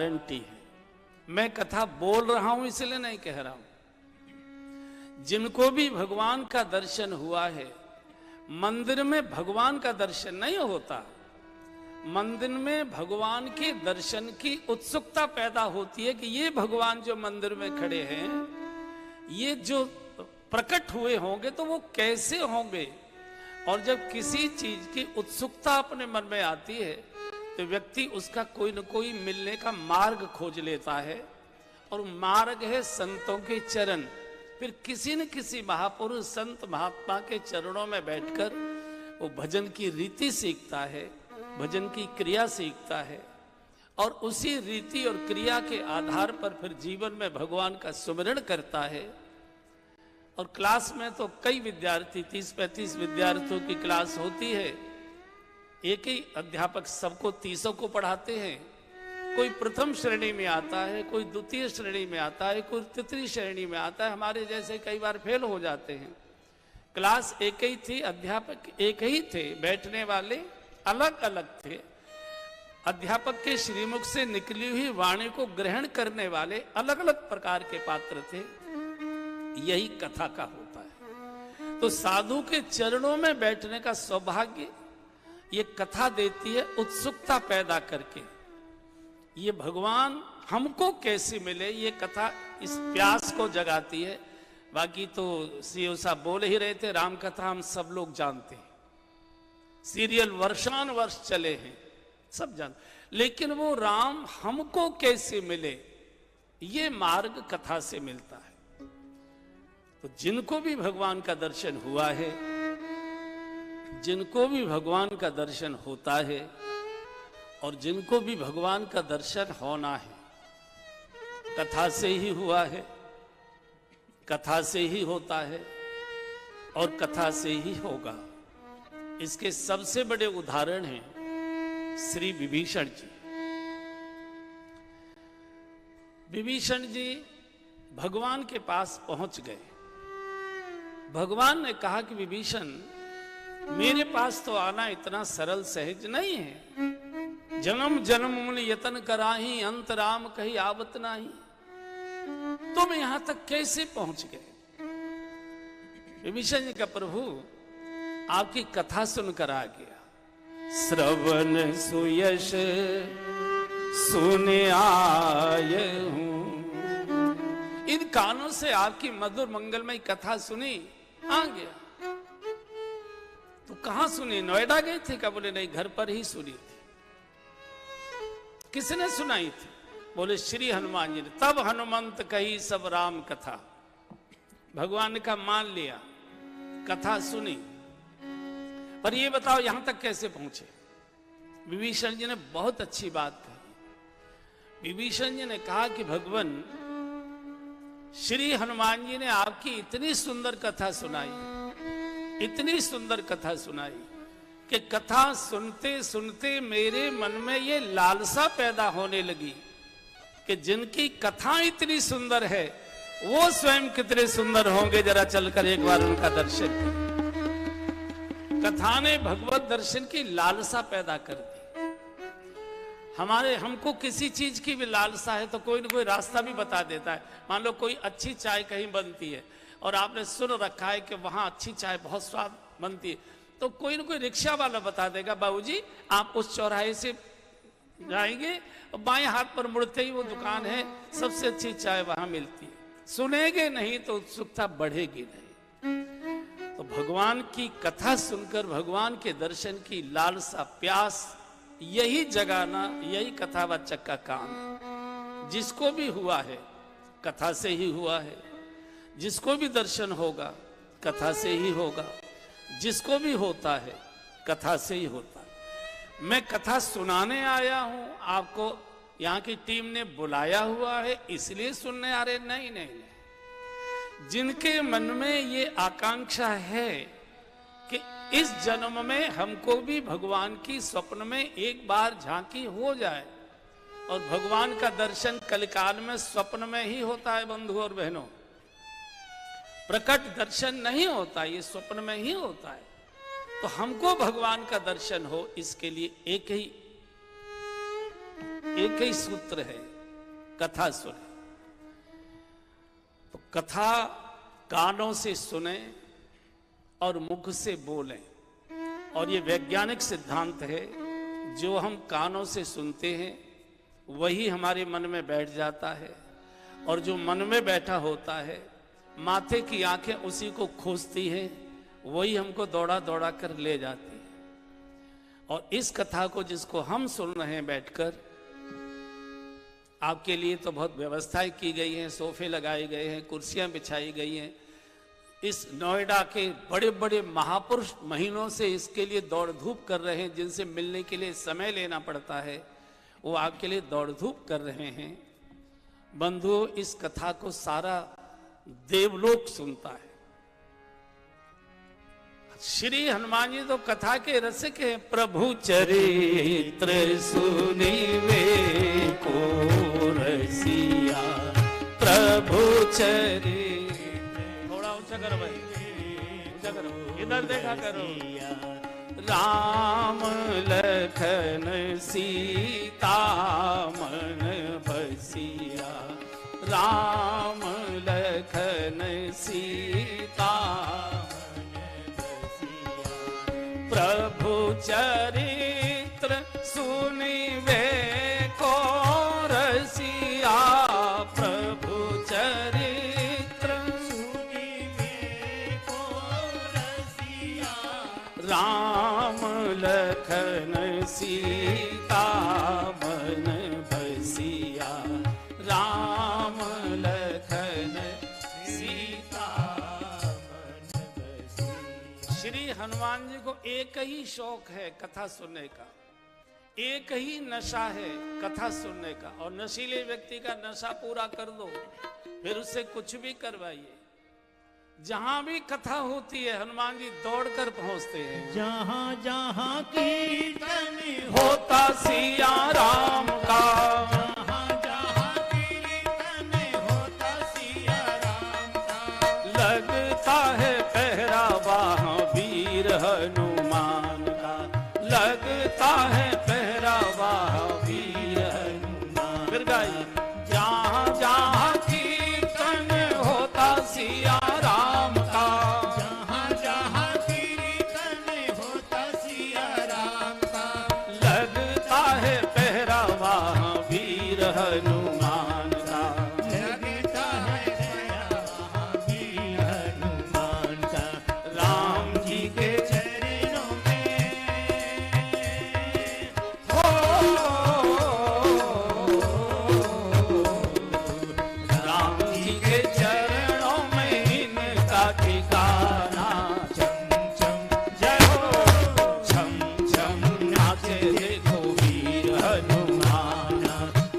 Guarantee है। मैं कथा बोल रहा हूं इसलिए नहीं कह रहा हूं। जिनको भी भगवान का दर्शन हुआ है, मंदिर में भगवान का दर्शन नहीं होता, मंदिर में भगवान के दर्शन की उत्सुकता पैदा होती है कि ये भगवान जो मंदिर में खड़े हैं, ये जो प्रकट हुए होंगे तो वो कैसे होंगे। और जब किसी चीज की उत्सुकता अपने मन में आती है तो व्यक्ति उसका कोई न कोई मिलने का मार्ग खोज लेता है, और मार्ग है संतों के चरण। फिर किसी न किसी महापुरुष संत महात्मा के चरणों में बैठकर वो भजन की रीति सीखता है, भजन की क्रिया सीखता है, और उसी रीति और क्रिया के आधार पर फिर जीवन में भगवान का सुमिरण करता है। और क्लास में तो कई विद्यार्थी, 30-35 विद्यार्थियों की क्लास होती है, एक ही अध्यापक सबको 30 को पढ़ाते हैं। कोई प्रथम श्रेणी में आता है, कोई द्वितीय श्रेणी में आता है, कोई तृतीय श्रेणी में आता है, हमारे जैसे कई बार फेल हो जाते हैं। क्लास एक ही थी, अध्यापक एक ही थे, बैठने वाले अलग अलग थे। अध्यापक के श्रीमुख से निकली हुई वाणी को ग्रहण करने वाले अलग अलग प्रकार के पात्र थे। यही कथा का होता है। तो साधु के चरणों में बैठने का सौभाग्य ये कथा देती है, उत्सुकता पैदा करके। ये भगवान हमको कैसे मिले, ये कथा इस प्यास को जगाती है। बाकी तो सीओ साहब बोल ही रहे थे, राम कथा हम सब लोग जानते हैं, सीरियल वर्षानुवर्ष चले हैं, सब जानते, लेकिन वो राम हमको कैसे मिले, ये मार्ग कथा से मिलता है। तो जिनको भी भगवान का दर्शन हुआ है, जिनको भी भगवान का दर्शन होता है, और जिनको भी भगवान का दर्शन होना है, कथा से ही हुआ है, कथा से ही होता है, और कथा से ही होगा। इसके सबसे बड़े उदाहरण हैं श्री विभीषण जी। विभीषण जी भगवान के पास पहुंच गए। भगवान ने कहा कि विभीषण, मेरे पास तो आना इतना सरल सहज नहीं है। जन्म जन्म मूल यतन कराही, अंत राम कहीं आवत नाही। तुम यहां तक कैसे पहुंच गए? विभीषण जी का प्रभु आपकी कथा सुनकर आ गया। श्रवण सुयश सुने आए हूं, इन कानों से आपकी मधुर मंगलमय कथा सुनी, आ गया। तो कहां सुनी? नोएडा गए थे क्या? बोले नहीं, घर पर ही सुनी थी। किसने सुनाई थी? बोले श्री हनुमान जी ने। तब हनुमंत कही सब राम कथा। भगवान का मान लिया, कथा सुनी। पर ये बताओ यहां तक कैसे पहुंचे? विभीषण जी ने बहुत अच्छी बात कही। विभीषण जी ने कहा कि भगवान श्री हनुमान जी ने आपकी इतनी सुंदर कथा सुनाई, इतनी सुंदर कथा सुनाई कि कथा सुनते सुनते मेरे मन में ये लालसा पैदा होने लगी कि जिनकी कथा इतनी सुंदर है वो स्वयं कितने सुंदर होंगे, जरा चलकर एक बार उनका दर्शन करें। कथा ने भगवत दर्शन की लालसा पैदा कर दी। हमको किसी चीज की भी लालसा है तो कोई ना कोई रास्ता भी बता देता है। मान लो कोई अच्छी चाय कहीं बनती है और आपने सुन रखा है कि वहां अच्छी चाय बहुत स्वाद बनती है, तो कोई ना कोई रिक्शा वाला बता देगा, बाबूजी आप उस चौराहे से जाएंगे और बाएं हाथ पर मुड़ते ही वो दुकान है, सबसे अच्छी चाय वहां मिलती है। सुनेंगे नहीं तो उत्सुकता बढ़ेगी नहीं। तो भगवान की कथा सुनकर भगवान के दर्शन की लालसा, प्यास, यही जगाना, यही कथावाचक का काम है। जिसको भी हुआ है कथा से ही हुआ है, जिसको भी दर्शन होगा कथा से ही होगा, जिसको भी होता है कथा से ही होता है। मैं कथा सुनाने आया हूं, आपको यहां की टीम ने बुलाया हुआ है इसलिए सुनने आ रहे? नहीं नहीं नहीं। जिनके मन में ये आकांक्षा है कि इस जन्म में हमको भी भगवान की स्वप्न में एक बार झांकी हो जाए, और भगवान का दर्शन कलिकाल में स्वप्न में ही होता है बंधु और बहनों, प्रकट दर्शन नहीं होता, ये स्वप्न में ही होता है। तो हमको भगवान का दर्शन हो, इसके लिए एक ही सूत्र है, कथा सुने। तो कथा कानों से सुने और मुख से बोलें। और ये वैज्ञानिक सिद्धांत है, जो हम कानों से सुनते हैं वही हमारे मन में बैठ जाता है, और जो मन में बैठा होता है, माथे की आंखें उसी को खोजती हैं, वही हमको दौड़ा दौड़ा कर ले जाती है। और इस कथा को जिसको हम सुन रहे हैं बैठकर, आपके लिए तो बहुत व्यवस्थाएं की गई हैं, सोफे लगाए गए हैं, कुर्सियां बिछाई गई हैं। इस नोएडा के बड़े बड़े महापुरुष महीनों से इसके लिए दौड़ धूप कर रहे हैं, जिनसे मिलने के लिए समय लेना पड़ता है, वो आपके लिए दौड़ धूप कर रहे हैं। बंधुओं, इस कथा को सारा देवलोक सुनता है। श्री हनुमान जी तो कथा के रसिक हैं। प्रभु चरित्र सुनिवे को रसिया, प्रभु चरित्र। थोड़ा ऊंचा करो भाई, ऊंचा करो, इधर देखा करो। राम लखन सीता मन बसिया, राम लखन सीता प्रभु चरित्र सुनिवे को रसिया, प्रभु चरित्र सुनिवे को रसिया, राम लखन सीता मन बसिया, राम लखन सीता मन बसिया। श्री हनुमान जी को एक ही शौक है कथा सुनने का, एक ही नशा है कथा सुनने का। और नशीले व्यक्ति का नशा पूरा कर दो, फिर उससे कुछ भी करवाइए। जहां भी कथा होती है हनुमान जी दौड़कर पहुंचते हैं। जहां जहां कीर्तन होता सिया राम का, जहां जहां कीर्तन होता सिया राम का, लगता है पहरा वहां वीर हनुमान का, लगता है पहरा वहां वीर हनुमान। फिर गाइए, जहां जहां कीर्तन होता सिया राम का, जहां जहां कीर्तन होता सिया राम का, लगता है पहरा वहां वीर हनुमान का, लगता है दया वहां वीर हनुमान का। राम जी के चरणों में हो, राम जी के चरणों में इनका ठिकाना। चम चम जय हो, छम छम नाचे देखो वीर हनुमान,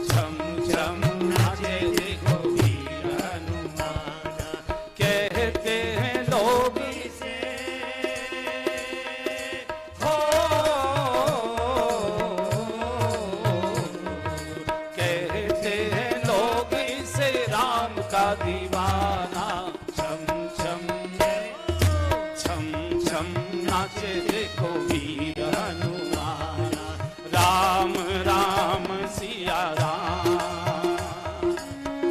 छम छम नाचे देखो वीर हनुमान। कहते हैं लोग से हो, कहते हैं लोग इसे राम का दीवाना। छम छम छम छम नाचे देखो वीर हनुमान। राम राम सिया राम,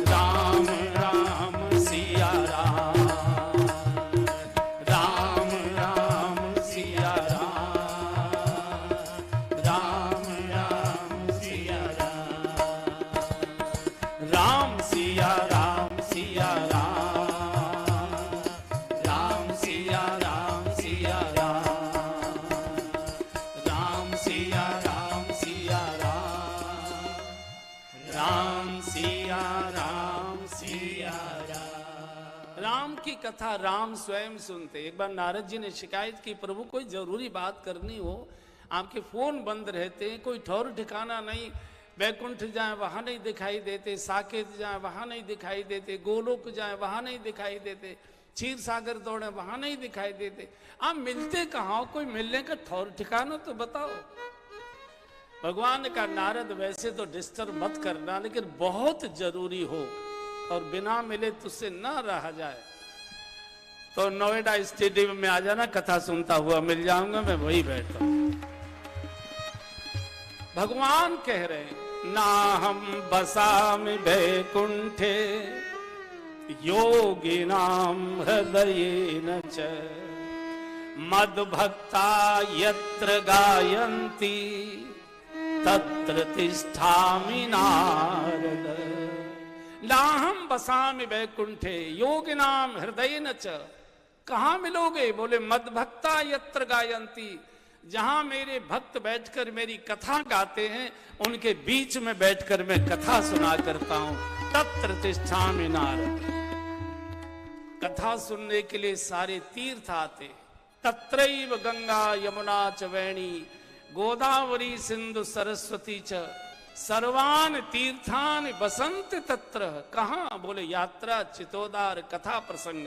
राम राम सिया राम, राम राम सिया राम, राम राम सिया राम, राम सिया राम सिया राम, राम सिया राम सिया राम, राम सिया राम सिया राम, राम सिया राम सिया राम। राम की कथा राम स्वयं सुनते। एक बार नारद जी ने शिकायत की, प्रभु कोई जरूरी बात करनी हो, आपके फोन बंद रहते हैं, कोई ठौर ठिकाना नहीं, वैकुंठ जाए वहां नहीं दिखाई देते, साकेत जाए वहां नहीं दिखाई देते, गोलोक जाए वहां नहीं दिखाई देते, क्षीर सागर दौड़े वहां नहीं दिखाई देते, आप मिलते कहाँ हो? कोई मिलने का ठौर ठिकाना तो बताओ। भगवान का, नारद वैसे तो डिस्टर्ब मत करना, लेकिन बहुत जरूरी हो और बिना मिले तुझसे ना रहा जाए तो नोएडा स्टेडियम में आ जाना, कथा सुनता हुआ मिल जाऊंगा, मैं वही बैठता हूं। भगवान कह रहे हैं नाहं बसामि वैकुंठे योगिनां हृदयेन च मद्भक्ता यत्र गायन्ति तत्र तिष्ठामि नारद। नाहं बसामि वैकुंठे योगिनां हृदयेन च। कहाँ मिलोगे? बोले मद्भक्ता यत्र गायन्ति, जहां मेरे भक्त बैठकर मेरी कथा गाते हैं उनके बीच में बैठकर मैं कथा सुना करता हूं। तत्र तिष्ठामि नारद। कथा सुनने के लिए सारे तीर्थ आते। तत्रैव गंगा यमुना च वेणी गोदावरी सिंधु सरस्वती च सर्वान तीर्थान बसंत तत्र। कहाँ? बोले यात्रा चितोदार कथा प्रसंग,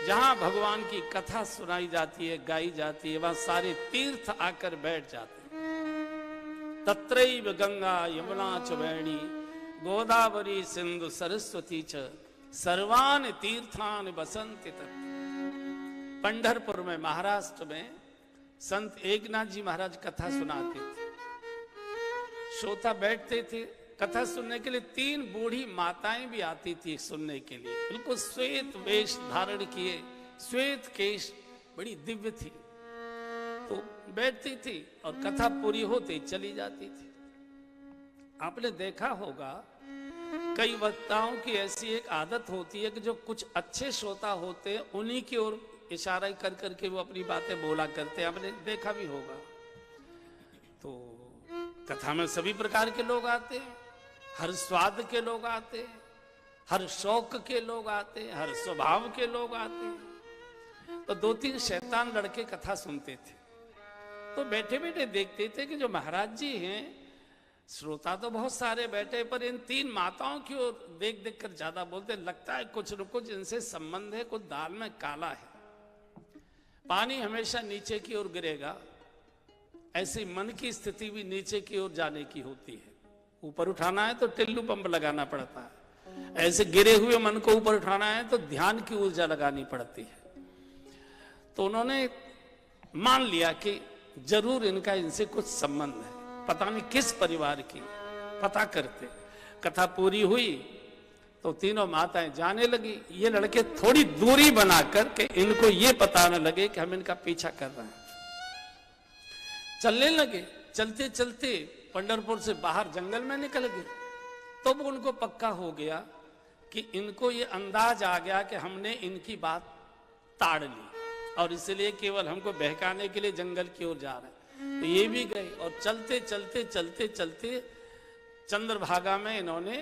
जहां भगवान की कथा सुनाई जाती है, गाई जाती है, वहां सारे तीर्थ आकर बैठ जाते हैं। तत्रैव गंगा यमुना च वेणी गोदावरी सिंधु सरस्वती च सर्वान तीर्थान बसंति तत्र। पंढरपुर में, महाराष्ट्र में संत एकनाथ जी महाराज कथा सुनाते थे। श्रोता बैठते थे कथा सुनने के लिए। 3 बूढ़ी माताएं भी आती थी सुनने के लिए, बिल्कुल श्वेत वेश धारण किए, श्वेत केश, बड़ी दिव्य थी। तो बैठती थी और कथा पूरी होते चली जाती थी। आपने देखा होगा कई वक्ताओं की ऐसी एक आदत होती है कि जो कुछ अच्छे श्रोता होते हैं उन्हीं की ओर इशारा कर करके वो अपनी बातें बोला करते हैं। आपने देखा भी होगा। तो कथा में सभी प्रकार के लोग आते हैं, हर स्वाद के लोग आते हैं, हर शौक के लोग आते हैं, हर स्वभाव के लोग आते हैं। तो 2-3 शैतान लड़के कथा सुनते थे। तो बैठे बैठे देखते थे कि जो महाराज जी हैं, श्रोता तो बहुत सारे बैठे, पर इन 3 माताओं की ओर देख देख कर ज्यादा बोलते। लगता है कुछ न कुछ इनसे संबंध है, कुछ दाल में काला है। पानी हमेशा नीचे की ओर गिरेगा, ऐसी मन की स्थिति भी नीचे की ओर जाने की होती है। ऊपर उठाना है तो टिल्लू पंप लगाना पड़ता है, ऐसे गिरे हुए मन को ऊपर उठाना है तो ध्यान की ऊर्जा लगानी पड़ती है। तो उन्होंने मान लिया कि जरूर इनका इनसे कुछ संबंध है, पता नहीं किस परिवार की। पता करते, कथा पूरी हुई तो तीनों माताएं जाने लगी। ये लड़के थोड़ी दूरी बनाकर के इनको ये पता न लगे कि हम इनका पीछा कर रहे हैं। चलने लगे। चलते चलते पंढरपुर से बाहर जंगल में निकल गए। तो वो उनको पक्का हो गया कि इनको ये अंदाज आ गया कि हमने इनकी बात ताड़ ली और इसलिए केवल हमको बहकाने के लिए जंगल की ओर जा रहे हैं। तो ये भी गए और चलते चलते चलते चलते चंद्रभागा में इन्होंने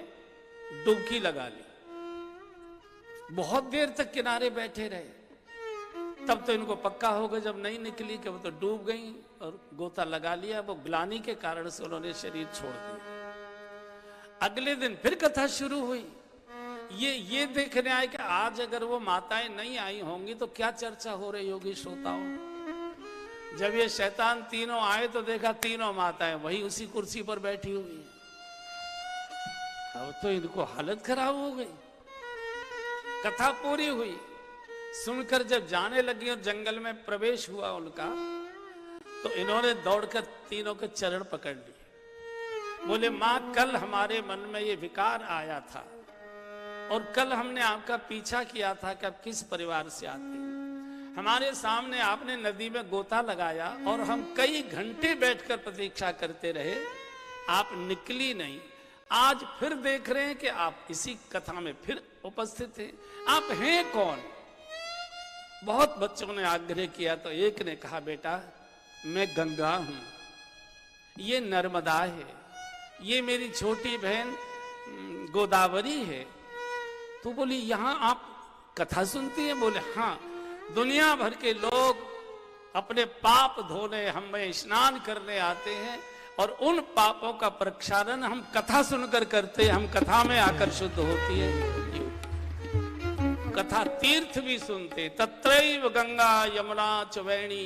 डुबकी लगा ली। बहुत देर तक किनारे बैठे रहे। तब तो इनको पक्का हो गया जब नहीं निकली कि वो तो डूब गई, और गोता लगा लिया। वो ग्लानि के कारण से उन्होंने शरीर छोड़ दिया। अगले दिन फिर कथा शुरू हुई। ये देखने आए कि आज अगर वो माताएं नहीं आई होंगी तो क्या चर्चा हो रही होगी श्रोताओं। जब ये शैतान तीनों आए तो देखा तीनों माताएं वही उसी कुर्सी पर बैठी हुई। अब तो इनको हालत खराब हो गई। कथा पूरी हुई, सुनकर जब जाने लगी और जंगल में प्रवेश हुआ उनका, तो इन्होंने दौड़कर तीनों के चरण पकड़ लिए। बोले मां, कल हमारे मन में ये विकार आया था और कल हमने आपका पीछा किया था कि आप किस परिवार से आते। हमारे सामने आपने नदी में गोता लगाया और हम कई घंटे बैठकर प्रतीक्षा करते रहे, आप निकली नहीं। आज फिर देख रहे हैं कि आप इसी कथा में फिर उपस्थित हैं। आप हैं कौन? बहुत बच्चों ने आग्रह किया तो एक ने कहा, बेटा मैं गंगा हूं, ये नर्मदा है, ये मेरी छोटी बहन गोदावरी है। तो बोली यहां आप कथा सुनती हैं? बोले हाँ, दुनिया भर के लोग अपने पाप धोने हमें स्नान करने आते हैं और उन पापों का प्रक्षालन हम कथा सुनकर करते हैं। हम कथा में आकर शुद्ध होती है। कथा तीर्थ भी सुनते। तत्रैव गंगा यमुना च वेणी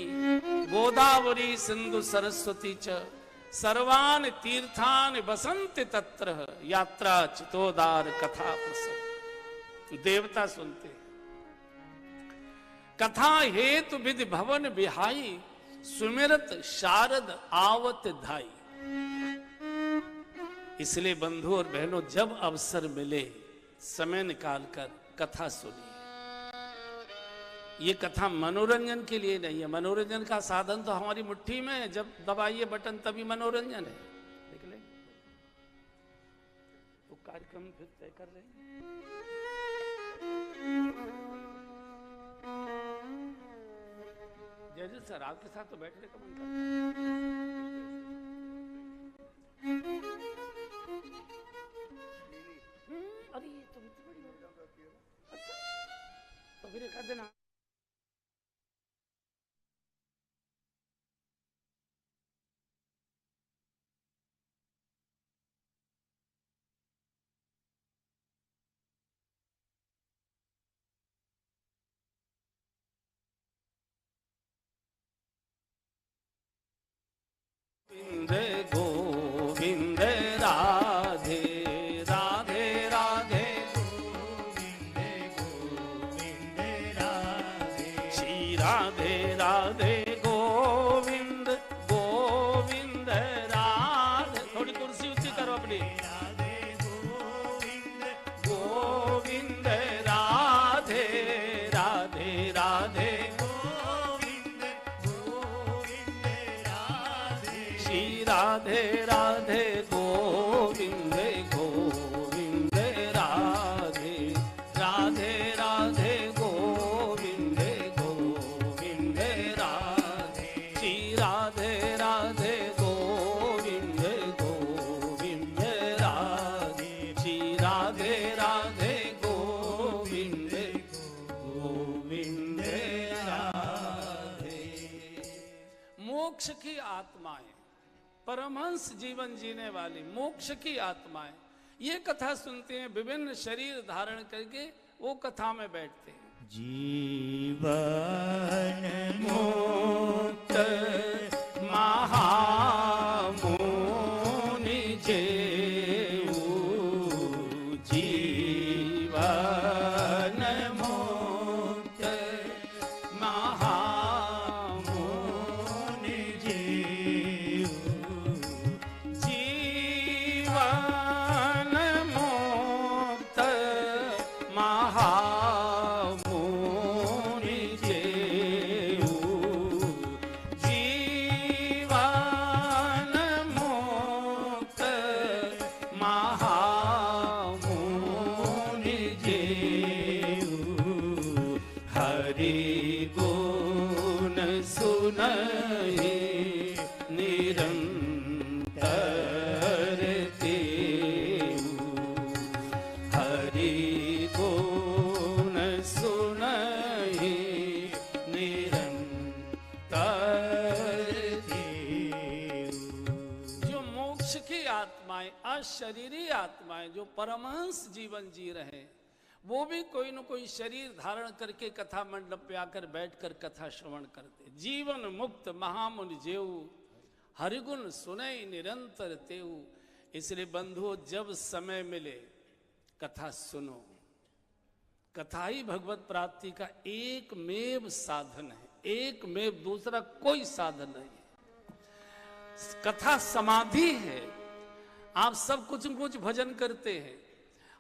गोदावरी सिंधु सरस्वती च सर्वान तीर्थान बसंत तत्र यात्रा चितोदार कथा प्रसंग। देवता सुनते। कथा हेतु विधि भवन बिहाई सुमिरत शारद आवत धाई। इसलिए बंधु और बहनों, जब अवसर मिले समय निकालकर कथा सुनिए। ये कथा मनोरंजन के लिए नहीं है। मनोरंजन का साधन तो हमारी मुट्ठी में है, जब दबाइए बटन तभी मनोरंजन है। देख ले तो कार्यक्रम फिर तय कर रहे हैं। जय सर, आपके साथ तो बैठने का मन करता है। अरे ये तो बड़ी अच्छा, तो फिर कर देना। गोविंद राधे राधे राधे, गोविंद गोविंद राधे, श्री राधे राधे गोविंद गोविंद राधे। थोड़ी कुर्सी ऊंची करो अपनी। राधे गोविंद गोविंद राधे राधे राधे, गोविंद गोविंद राधे, श्री राधे राधे गोविंद गोविंद राधे राधे राधे गोविंद गोविंद राधे, श्री राधे राधे गोविंद गोविंद राधे, श्री राधे राधे गोविंद गोविंद राधे। मोक्ष की आत्माएं, परमहंस जीवन जीने वाली मोक्ष की आत्माएं ये कथा सुनते हैं, विभिन्न शरीर धारण करके वो कथा में बैठते हैं। जीवन मुक्त महामुनि जेऊ, जीवन मुक्त महामुनि जीव, जीवन मुक्त महामुनि जेऊ, जीवन मुक्त महामुनि जेऊ, हरि गुण सुनहि निरंतर तेऊ, हरि गुण सुनहि निरंतर तेऊ। जो मोक्ष की आत्माएं, अशरीरी आत्माएं जो परमहंस जीवन जी रहे हैं, वो भी कोई न कोई शरीर धारण करके कथा मंडप पे आकर बैठकर कथा श्रवण करते। जीवन मुक्त महामुनि जेऊ, हरिगुण सुनै निरंतर तेऊ। इसलिए बंधुओं, जब समय मिले कथा सुनो। कथा ही भगवत प्राप्ति का एकमेव साधन है, एकमेव, दूसरा कोई साधन नहीं है। कथा समाधि है। आप सब कुछ न कुछ भजन करते हैं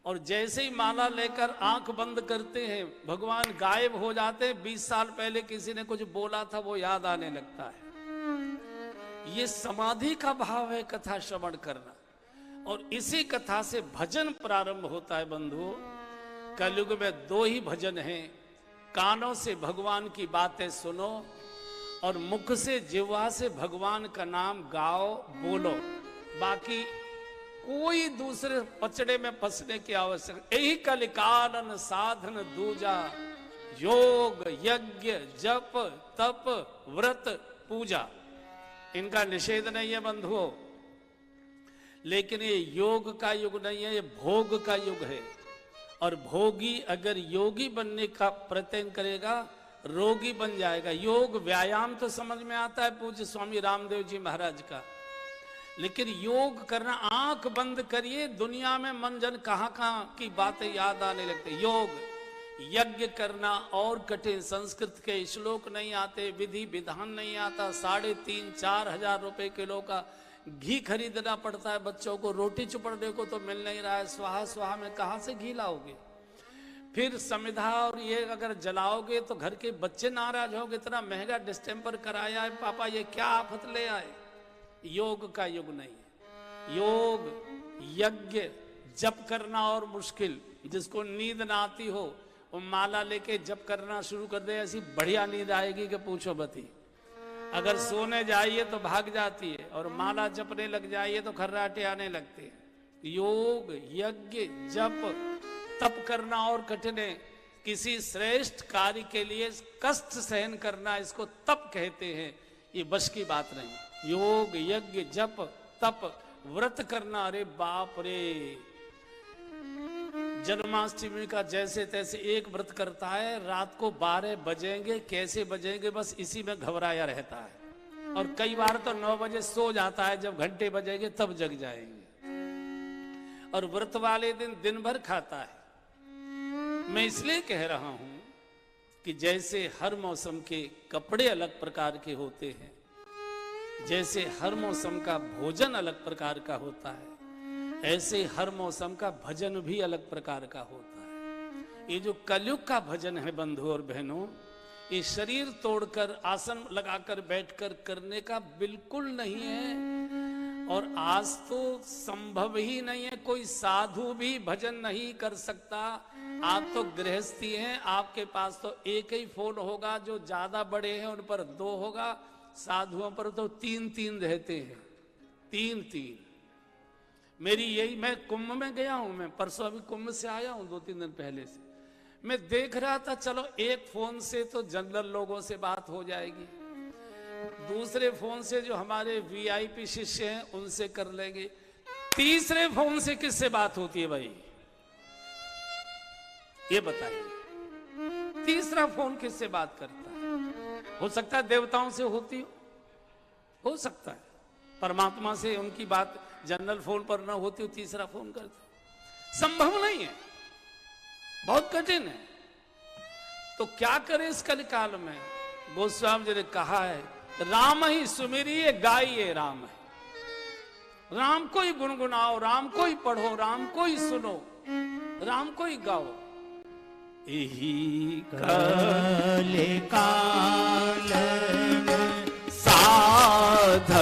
और जैसे ही माला लेकर आंख बंद करते हैं, भगवान गायब हो जाते हैं। 20 साल पहले किसी ने कुछ बोला था, वो याद आने लगता है। ये समाधि का भाव है कथा श्रवण करना, और इसी कथा से भजन प्रारंभ होता है। बंधुओं, कलयुग में 2 ही भजन हैं। कानों से भगवान की बातें सुनो और मुख से, जिह्वा से भगवान का नाम गाओ, बोलो। बाकी कोई दूसरे पचड़े में फंसने की आवश्यकता। यही कलिकालन साधन दूजा, योग यज्ञ जप तप व्रत पूजा। इनका निषेध नहीं है बंधुओं, लेकिन ये योग का युग नहीं है, ये भोग का युग है। और भोगी अगर योगी बनने का प्रयत्न करेगा, रोगी बन जाएगा। योग व्यायाम तो समझ में आता है पूज्य स्वामी रामदेव जी महाराज का, लेकिन योग करना, आंख बंद करिए, दुनिया में मन जन कहाँ कहाँ की बातें याद आने लगते। योग यज्ञ करना और कठिन, संस्कृत के श्लोक नहीं आते, विधि विधान नहीं आता, 3,500-4,000 रुपए किलो का घी खरीदना पड़ता है बच्चों को, रोटी चुपड़ने को तो मिल नहीं रहा है, स्वाहा स्वाहा में कहाँ से घी लाओगे? फिर समिधा और ये अगर जलाओगे तो घर के बच्चे नाराज होंगे, इतना महंगा डिस्टेम्पर कराया है पापा, ये क्या आफत ले आए। योग का युग नहीं है। योग यज्ञ जप करना और मुश्किल, जिसको नींद ना आती हो वो माला लेके जप करना शुरू कर दे, ऐसी बढ़िया नींद आएगी कि पूछो बती। अगर सोने जाइए तो भाग जाती है, और माला जपने लग जाइए तो खर्राटे आने लगते हैं। योग यज्ञ जप तप करना और कठिन है। किसी श्रेष्ठ कार्य के लिए कष्ट सहन करना, इसको तप कहते हैं, ये बस की बात नहीं। योग यज्ञ जप तप व्रत करना, अरे बाप रे। जन्माष्टमी का जैसे तैसे एक व्रत करता है, रात को 12 बजेंगे, कैसे बजेंगे बस इसी में घबराया रहता है, और कई बार तो 9 बजे सो जाता है, जब घंटे बजेंगे तब जग जाएंगे। और व्रत वाले दिन भर खाता है। मैं इसलिए कह रहा हूं कि जैसे हर मौसम के कपड़े अलग प्रकार के होते हैं, जैसे हर मौसम का भोजन अलग प्रकार का होता है, ऐसे हर मौसम का भजन भी अलग प्रकार का होता है। ये जो कलयुग का भजन है बंधु और बहनों, ये शरीर तोड़कर आसन लगाकर बैठकर करने का बिल्कुल नहीं है। और आज तो संभव ही नहीं है, कोई साधु भी भजन नहीं कर सकता। आप तो गृहस्थी हैं, आपके पास तो एक ही फोन होगा, जो ज्यादा बड़े हैं उन पर 2 होगा, साधुओं पर तो 3 रहते हैं, 3। मेरी यही, मैं कुंभ में गया हूं, मैं परसों अभी कुंभ से आया हूं 2-3 दिन पहले से। मैं देख रहा था चलो एक फोन से तो जनरल लोगों से बात हो जाएगी, दूसरे फोन से जो हमारे वीआईपी शिष्य हैं उनसे कर लेंगे, तीसरे फोन से किससे बात होती है भाई, ये बताइए। तीसरा फोन किससे बात करता है? हो सकता है देवताओं से होती हो सकता है परमात्मा से उनकी बात जनरल फोन पर ना होती हो, तीसरा फोन करते, संभव नहीं है, बहुत कठिन है। तो क्या करें इस कलिकाल में? गोस्वामी जी ने कहा है, राम ही सुमिरिए गाइए राम है। राम को ही गुनगुनाओ, राम को ही पढ़ो, राम को ही सुनो, राम को ही गाओ। यही कलिकाल साधन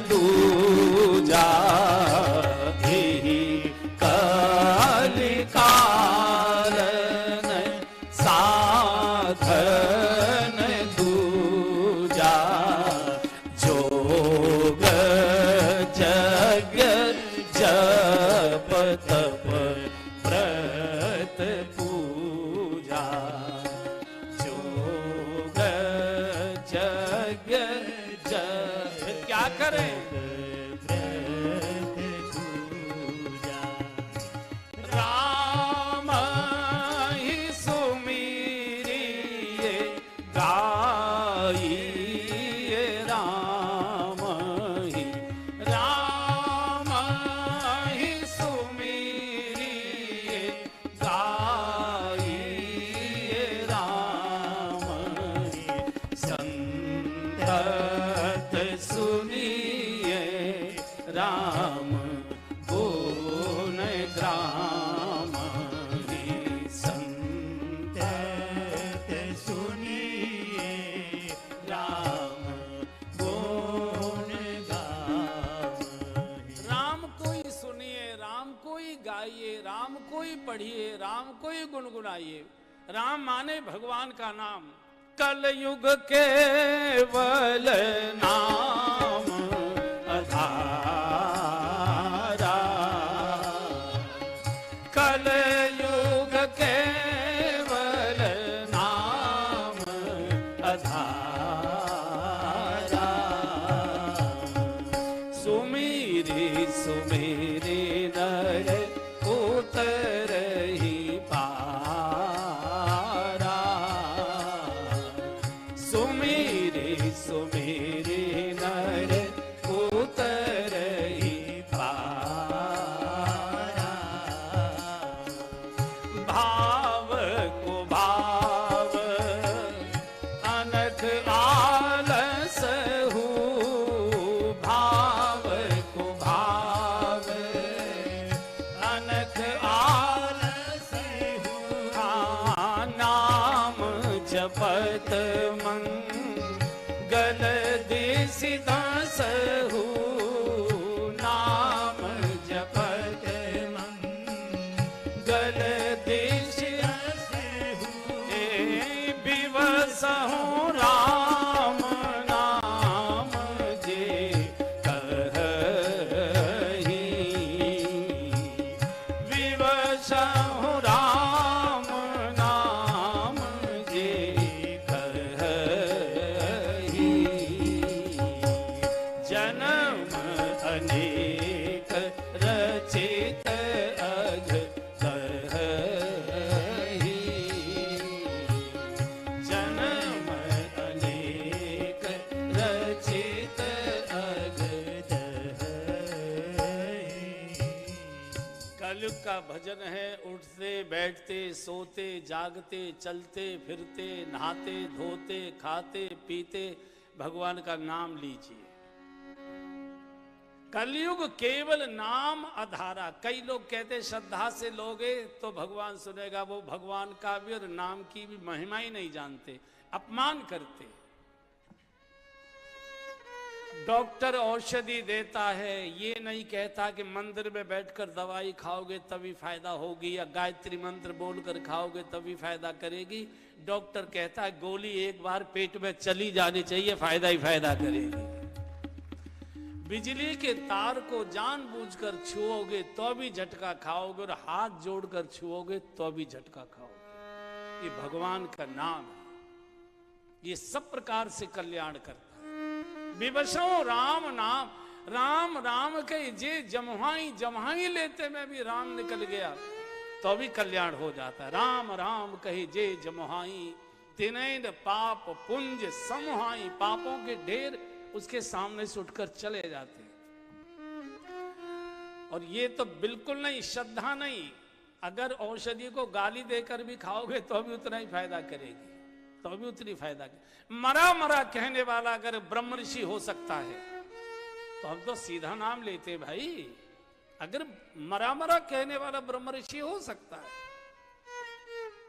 दूजा, यही कलिकाल साधन दूजा, जोग जग जप तप व्रत पूजा, जोग जग जप। क्या करें? राम ही सुमिरिए गाइए राम ही, राम ही सुमिरिए गाइए राम ही, संतत सुनिए राम गुण ग्राम ही, संतत सुनिए राम गुण गाम। राम को ही सुनिए, राम को ही गाइए, राम को ही पढ़िए, राम को ही गुनगुनाइए। राम माने भगवान का नाम, कलयुग केवल नाम आधारा, कलयुग केवल नाम आधारा, सुमेरे सुमेरे नर उतरहि पारा, सुमेरे सुमेरे नर उतरहि पारा। जपत मंगल देसि दासहु नाम जपत मंगल देसि दासहु बिवसहु राम नाम जे कहहि विवसहु राम नाम जे कहहि जन्म अनेक रचित अघ कहहि जन्म अनेक रचित अघ कलयुग का भजन है। उठते बैठते सोते जागते चलते फिरते नहाते धोते खाते पीते भगवान का नाम लीजिए। कलयुग केवल नाम आधारा। कई लोग कहते श्रद्धा से लोगे तो भगवान सुनेगा, वो भगवान का भी और नाम की भी महिमा ही नहीं जानते, अपमान करते। डॉक्टर औषधि देता है, ये नहीं कहता कि मंदिर में बैठकर दवाई खाओगे तभी फायदा होगी या गायत्री मंत्र बोलकर खाओगे तभी फायदा करेगी। डॉक्टर कहता है गोली एक बार पेट में चली जानी चाहिए, फायदा ही फायदा करेगी। बिजली के तार को जानबूझकर छुओगे तो भी झटका खाओगे और हाथ जोड़कर छुओगे तो भी झटका खाओगे। ये भगवान का नाम है, ये सब प्रकार से कल्याण करता है। विवशो राम नाम, राम राम के जे जमहाई जमहाई लेते में भी राम निकल गया तो भी कल्याण हो जाता है। राम राम कही जे जमहाई तिनैन पाप पुंज समहाई। पापों के ढेर उसके सामने से उठकर चले जाते हैं। और ये तो बिल्कुल नहीं, श्रद्धा नहीं। अगर औषधि को गाली देकर भी खाओगे तो भी उतना ही फायदा करेगी, तो भी उतनी फायदा करेगी। मरा मरा कहने वाला अगर ब्रह्म ऋषि हो सकता है तो हम तो सीधा नाम लेते भाई। अगर मरा मरा कहने वाला ब्रह्म ऋषि हो सकता है।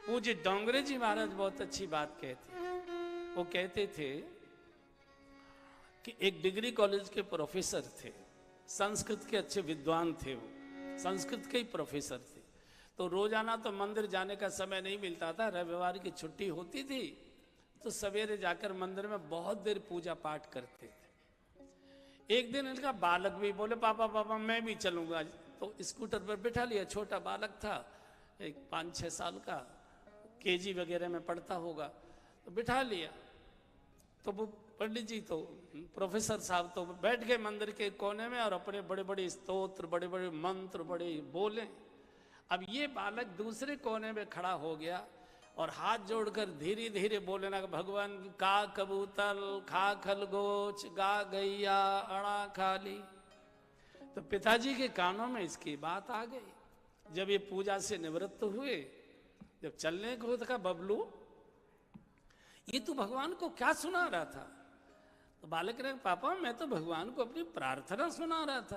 पूज्य डोंगरे जी महाराज बहुत अच्छी बात कहते, वो कहते थे कि एक डिग्री कॉलेज के प्रोफेसर थे, संस्कृत के अच्छे विद्वान थे, वो संस्कृत के ही प्रोफेसर थे। तो रोजाना तो मंदिर जाने का समय नहीं मिलता था, रविवार की छुट्टी होती थी तो सवेरे जाकर मंदिर में बहुत देर पूजा पाठ करते थे। एक दिन इनका बालक भी बोले पापा पापा मैं भी चलूंगा, तो स्कूटर पर बिठा लिया। छोटा बालक था, एक 5-6 साल का, केजी वगैरह में पढ़ता होगा, तो बिठा लिया। तो वो पंडित जी तो प्रोफेसर साहब तो बैठ गए मंदिर के कोने में और अपने बड़े बड़े स्तोत्र बड़े बड़े मंत्र बड़े बोले। अब ये बालक दूसरे कोने में खड़ा हो गया और हाथ जोड़कर धीरे धीरे बोले ना, भगवान का कबूतर खा खलगोच गा गैया अड़ा खाली। तो पिताजी के कानों में इसकी बात आ गई। जब ये पूजा से निवृत्त हुए, जब चलने को था, बबलू ये तू भगवान को क्या सुना रहा था? तो बालक ने पापा मैं तो भगवान को अपनी प्रार्थना सुना रहा था।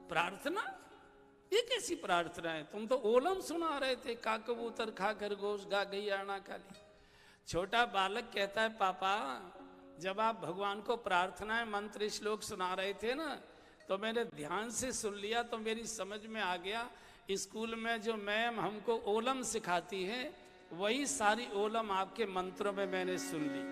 प्रार्थना? ये कैसी प्रार्थना है? तुम तो ओलम सुना रहे थे, का कबूतर खा खरगोश गा गैया अड़ा खाली। छोटा बालक कहता है पापा जब आप भगवान को प्रार्थनाएं मंत्र श्लोक सुना रहे थे ना, तो मैंने ध्यान से सुन लिया, तो मेरी समझ में आ गया स्कूल में जो मैम हमको ओलम सिखाती है वही सारी ओलम आपके मंत्रों में मैंने सुन ली।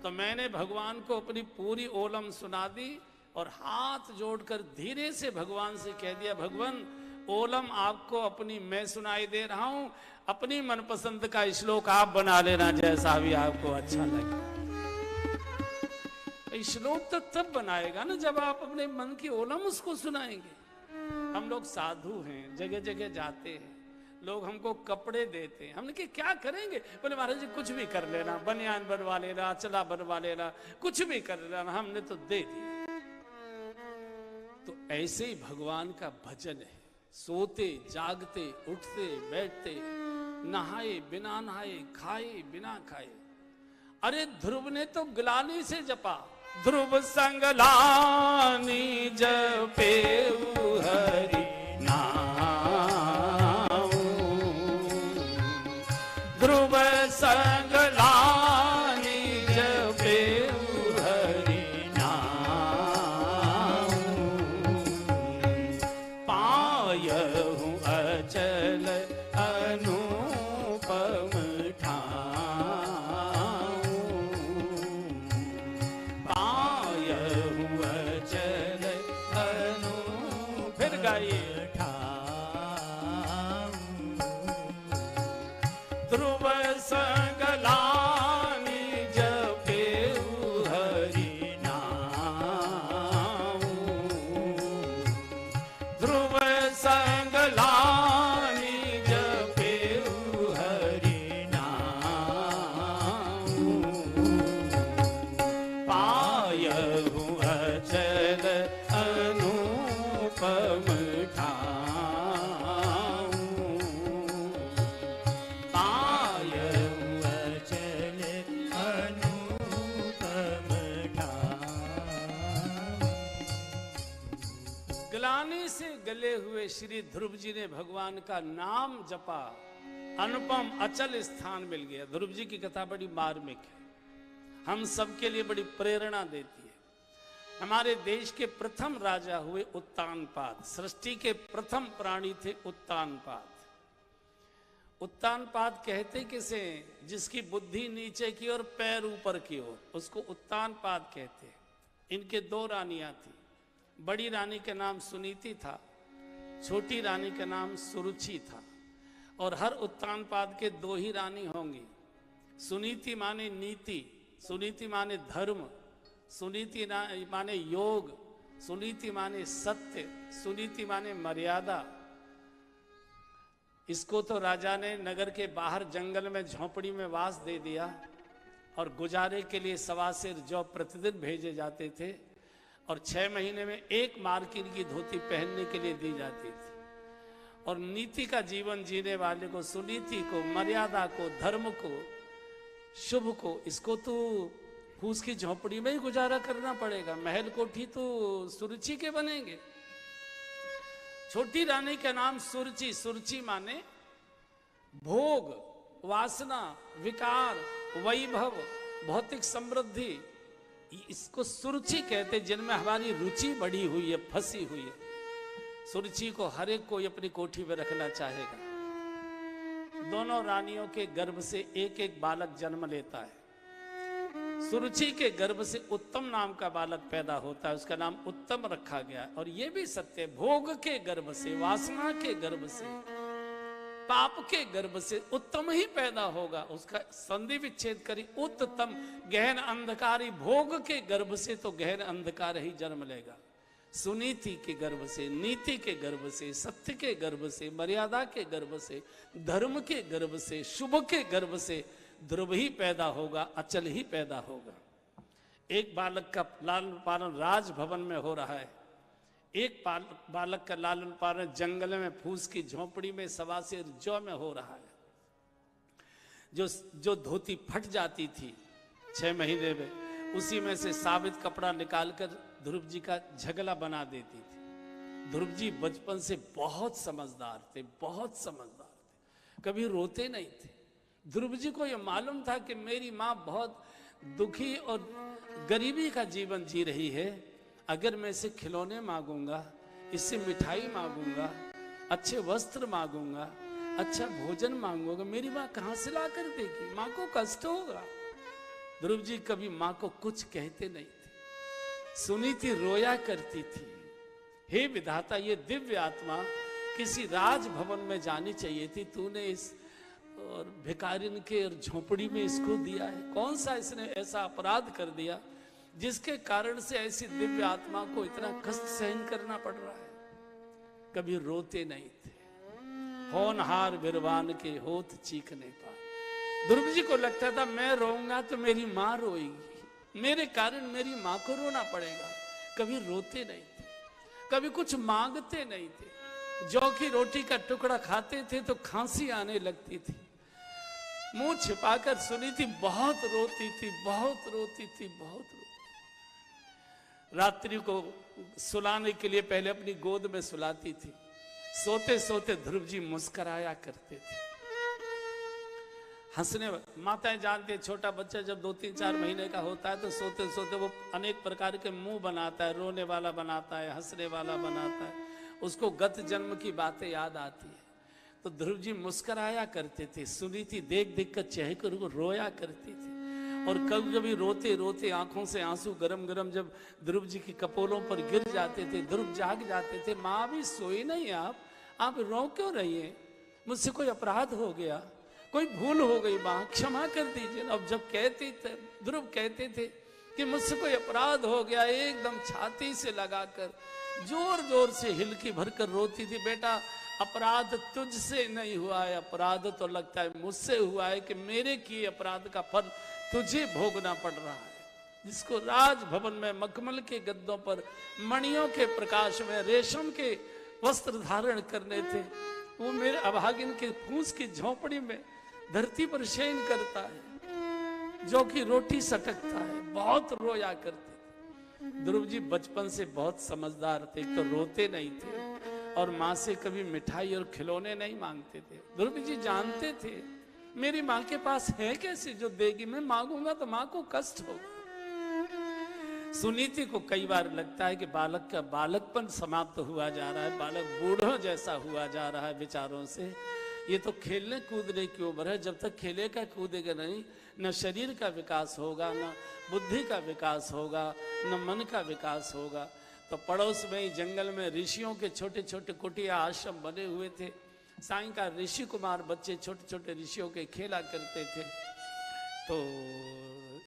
तो मैंने भगवान को अपनी पूरी ओलम सुना दी और हाथ जोड़कर धीरे से भगवान से कह दिया, भगवान ओलम आपको अपनी मैं सुनाई दे रहा हूं, अपनी मनपसंद का श्लोक आप बना लेना जैसा भी आपको अच्छा लगे। श्लोक तो तब बनाएगा ना जब आप अपने मन की ओलम उसको सुनाएंगे। हम लोग साधु हैं, जगह जगह जाते हैं, लोग हमको कपड़े देते हैं, हमने कि क्या करेंगे? बोले महाराज जी कुछ भी कर लेना, बनियान बनवा लेना, चला बनवा लेना, कुछ भी कर लेना, हमने तो दे दिया। तो ऐसे ही भगवान का भजन है। सोते जागते उठते बैठते, नहाए बिना नहाए, खाए बिना खाए। अरे ध्रुव ने तो ग्लानी से जपा, ध्रुव संग लानी जपे हरि नाम, ध्रुव संग लानी चले हुए श्री ध्रुव जी ने भगवान का नाम जपा, अनुपम अचल स्थान मिल गया। ध्रुव जी की कथा बड़ी मार्मिक है, हम सबके लिए बड़ी प्रेरणा देती है। हमारे देश के प्रथम राजा हुए उत्तानपाद, सृष्टि के प्रथम प्राणी थे उत्तानपाद। उत्तानपाद कहते किसे, जिसकी बुद्धि नीचे की ओर पैर ऊपर की ओर, उसको उत्तानपाद कहते। इनके दो रानियां थी, बड़ी रानी का नाम सुनीति था, छोटी रानी का नाम सुरुचि था। और हर उत्तानपाद के दो ही रानी होंगी। सुनीति माने नीति, सुनीति माने धर्म, सुनीति माने योग, सुनीति माने सत्य, सुनीति माने मर्यादा। इसको तो राजा ने नगर के बाहर जंगल में झोपड़ी में वास दे दिया और गुजारे के लिए 1.25 सेर जौ प्रतिदिन भेजे जाते थे और 6 महीने में एक मार्किन की धोती पहनने के लिए दी जाती थी। और नीति का जीवन जीने वाले को, सुनीति को, मर्यादा को, धर्म को, शुभ को, इसको तो फूस की झोपड़ी में ही गुजारा करना पड़ेगा। महल कोठी तो सुरुचि के बनेंगे। छोटी रानी का नाम सुरुचि, सुरुचि माने भोग, वासना, विकार, वैभव, भौतिक समृद्धि, इसको सुरुचि कहते, जिनमें हमारी रुचि बढ़ी हुई है, फंसी हुई है। सुरुचि को हर एक कोई अपनी कोठी में रखना चाहेगा। दोनों रानियों के गर्भ से एक एक बालक जन्म लेता है। सुरुचि के गर्भ से उत्तम नाम का बालक पैदा होता है, उसका नाम उत्तम रखा गया। और यह भी सत्य है, भोग के गर्भ से, वासना के गर्भ से, पाप के गर्भ से उत्तम ही पैदा होगा। उसका संधि विच्छेद करी, उत्तम गहन अंधकारी, भोग के गर्भ से तो गहन अंधकार ही जन्म लेगा। सुनीति के गर्भ से, नीति के गर्भ से, सत्य के गर्भ से, मर्यादा के गर्भ से, धर्म के गर्भ से, शुभ के गर्भ से ध्रुव ही पैदा होगा, अचल ही पैदा होगा। एक बालक का लालन पालन राजभवन में हो रहा है, एक बालक का लालन पालन जंगल में फूस की झोपड़ी में 1.25 सेर जौ में हो रहा है। जो धोती फट जाती थी 6 महीने में, उसी में से साबित कपड़ा निकालकर ध्रुव जी का झगला बना देती थी। ध्रुव जी बचपन से बहुत समझदार थे, बहुत समझदार थे, कभी रोते नहीं थे। ध्रुव जी को यह मालूम था कि मेरी माँ बहुत दुखी और गरीबी का जीवन जी रही है। अगर मैं इसे खिलौने मांगूंगा, इससे मिठाई मांगूंगा, अच्छे वस्त्र मांगूंगा, अच्छा भोजन मांगूंगा, मेरी माँ कहाँ से ला कर देगी? माँ को कष्ट होगा। ध्रुव जी कभी माँ को कुछ कहते नहीं थे। सुनीति रोया करती थी, हे विधाता, ये दिव्य आत्मा किसी राजभवन में जानी चाहिए थी, तूने इस और भिखारिन के और झोपड़ी में इसको दिया है। कौन सा इसने ऐसा अपराध कर दिया जिसके कारण से ऐसी दिव्य आत्मा को इतना कष्ट सहन करना पड़ रहा है? कभी रोते नहीं थे, होनहार बिरवान के होत चीख नहीं पा। ध्रुव जी को लगता था मैं रोऊंगा तो मेरी माँ रोएगी, मेरे कारण मेरी माँ को रोना पड़ेगा। कभी रोते नहीं थे, कभी कुछ मांगते नहीं थे। जौ की रोटी का टुकड़ा खाते थे तो खांसी आने लगती थी, मुंह छिपाकर सुनीति बहुत रोती थी, बहुत रोती थी, बहुत रोती। रात्रि को सुलाने के लिए पहले अपनी गोद में सुलाती थी। सोते सोते ध्रुव जी मुस्कुराया करते थे, हंसने। माताएं जानती है, छोटा बच्चा जब 2-3-4 महीने का होता है तो सोते सोते वो अनेक प्रकार के मुंह बनाता है, रोने वाला बनाता है, हंसने वाला बनाता है, उसको गत जन्म की बातें याद आती है। तो ध्रुव जी मुस्कुराया करते थे, सुनीति देख देख कर चहकर को रोया करती थी। और कभी कभी रोते रोते आंखों से आंसू गरम गरम जब ध्रुव जी के कपोलों पर गिर जाते थे, ध्रुव जाग जाते थे। माँ अभी सोई नहीं, आप रो क्यों रही है? मुझसे कोई अपराध हो गया, कोई भूल हो गई माँ, क्षमा कर दीजिए। अब जब कहते थे, ध्रुव कहते थे कि मुझसे कोई अपराध हो गया, एकदम छाती से लगाकर जोर जोर से हिलकी भरकर रोती थी। बेटा, अपराध तुझसे नहीं हुआ है, अपराध तो लगता है मुझसे हुआ है कि मेरे किए अपराध का फल तुझे भोगना पड़ रहा है। जिसको राजभवन में मखमल के गद्दों पर मणियों के प्रकाश में रेशम के वस्त्र धारण करने थे, वो मेरे अभागिन के फूस की झोपड़ी में धरती पर शयन करता है, जो कि रोटी सटकता है। बहुत रोया करते थे। ध्रुव जी बचपन से बहुत समझदार थे, तो रोते नहीं थे, और माँ से कभी मिठाई और खिलौने नहीं मांगते थे। ध्रुव जी जानते थे मेरी माँ के पास है कैसे जो देगी, मैं मांगूंगा तो माँ को कष्ट होगा। सुनीति को कई बार लगता है कि बालक का बालकपन समाप्त हुआ जा रहा है, बालक बूढ़ों जैसा हुआ जा रहा है विचारों से। ये तो खेलने कूदने की उम्र है, जब तक खेलेगा कूदेगा नहीं, न शरीर का विकास होगा, न बुद्धि का विकास होगा, न मन का विकास होगा। तो पड़ोस में ही जंगल में ऋषियों के छोटे छोटे कुटिया आश्रम बने हुए थे। सायंकाल ऋषि कुमार बच्चे छोटे छोटे ऋषियों के खेला करते थे। तो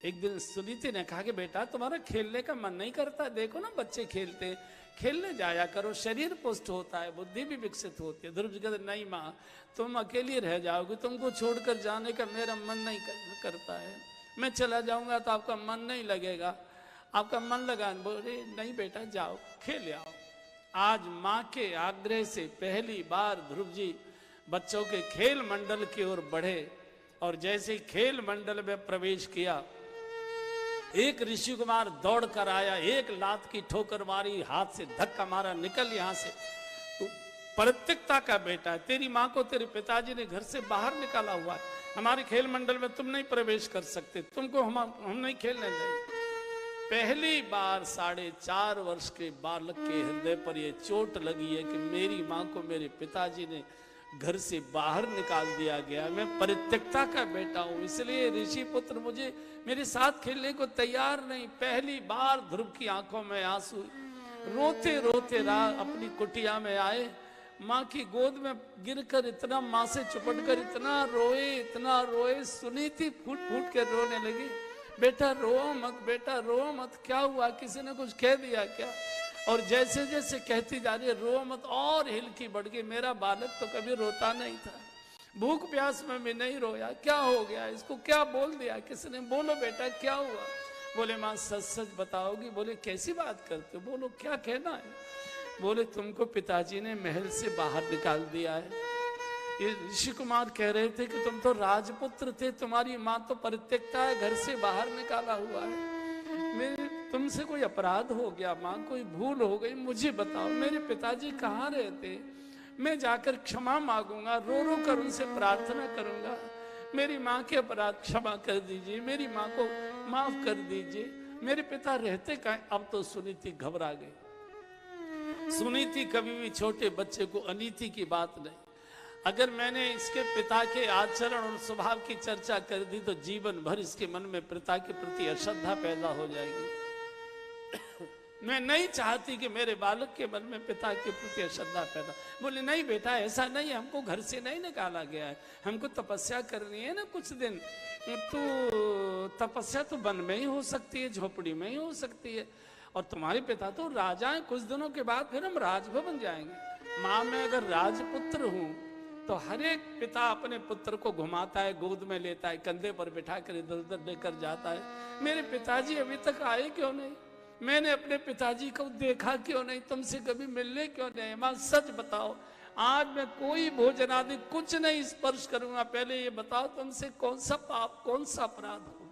एक दिन सुनीति ने कहा कि बेटा तुम्हारा खेलने का मन नहीं करता, देखो ना बच्चे खेलते, खेलने जाया करो, शरीर पुष्ट होता है, बुद्धि भी विकसित होती है। ध्रुव जी कहते नहीं माँ तुम अकेली रह जाओगी, तुमको छोड़कर जाने का मेरा मन नहीं करता है, मैं चला जाऊंगा तो आपका मन नहीं लगेगा, आपका मन लगा। बोले नहीं बेटा जाओ खेल आओ। आज माँ के आग्रह से पहली बार ध्रुव जी बच्चों के खेल मंडल की ओर बढ़े और जैसे ही खेल मंडल में प्रवेश किया, एक ऋषि कुमार दौड़ कर आया, एक लात की ठोकर मारी, हाथ से धक्का मारा, निकल यहां से, तू परित्यक्ता का बेटा है, तेरी माँ को तेरे पिताजी ने घर से बाहर निकाला हुआ है, हमारे खेल मंडल में तुम नहीं प्रवेश कर सकते, तुमको हम नहीं खेलने देंगे। पहली बार 4.5 वर्ष के बालक के हृदय पर यह चोट लगी है कि मेरी माँ को मेरे पिताजी ने घर से बाहर निकाल दिया गया, मैं परित्यक्ता का बेटा हूं, इसलिए ऋषि पुत्र मुझे मेरे साथ खेलने को तैयार नहीं। पहली बार ध्रुव की आंखों में आंसू, रोते रोते अपनी कुटिया में आए, माँ की गोद में गिरकर इतना माँ से चिपट कर इतना रोए, सुनीति फूट फूट के रोने लगी। बेटा रो मत, बेटा रो मत, क्या हुआ, किसी ने कुछ कह दिया क्या? और जैसे जैसे कहती जा रही है रो मत, और हिलकी बढ़ गई। मेरा बालक तो कभी रोता नहीं था, भूख प्यास में भी नहीं रोया, क्या हो गया इसको, क्या बोल दिया किसी ने? बोलो बेटा क्या हुआ? बोले माँ सच सच बताओगी? बोले कैसी बात करते हो, बोलो क्या कहना है? बोले तुमको पिताजी ने महल से बाहर निकाल दिया है। ये ऋषि कुमार कह रहे थे कि तुम तो राजपुत्र थे, तुम्हारी माँ तो परित्यक्ता है, घर से बाहर निकाला हुआ है, मेरे तुमसे कोई अपराध हो गया माँ, कोई भूल हो गई, मुझे बताओ मेरे पिताजी कहाँ रहते, मैं जाकर क्षमा मांगूंगा, रो रो कर उनसे प्रार्थना करूंगा, मेरी माँ के अपराध क्षमा कर दीजिए, मेरी माँ को माफ कर दीजिए, मेरे पिता रहते कहाँ? अब तो सुनीति घबरा गई। सुनीति कभी भी छोटे बच्चे को अनीति की बात नहीं। अगर मैंने इसके पिता के आचरण और स्वभाव की चर्चा कर दी तो जीवन भर इसके मन में पिता के प्रति अश्रद्धा पैदा हो जाएगी। मैं नहीं चाहती कि मेरे बालक के मन में पिता के प्रति अश्रद्धा पैदा। बोले नहीं बेटा ऐसा नहीं, हमको घर से नहीं निकाला गया है, हमको तपस्या करनी है ना कुछ दिन, तो तपस्या तो वन में ही हो सकती है, झोपड़ी में ही हो सकती है, और तुम्हारे पिता तो राजा हैं, कुछ दिनों के बाद फिर हम राजभवन जाएंगे। माँ मैं अगर राजपुत्र हूँ तो हर एक पिता अपने पुत्र को घुमाता है, गोद में लेता है, कंधे पर बिठा कर इधर उधर लेकर जाता है। मेरे पिताजी अभी तक आए क्यों नहीं? मैंने अपने पिताजी को देखा क्यों नहीं? तुमसे कभी मिलने क्यों नहीं? माँ सच बताओ, आज मैं कोई भोजन आदि कुछ नहीं स्पर्श करूंगा, पहले ये बताओ तुमसे कौन सा पाप, कौन सा अपराध हो?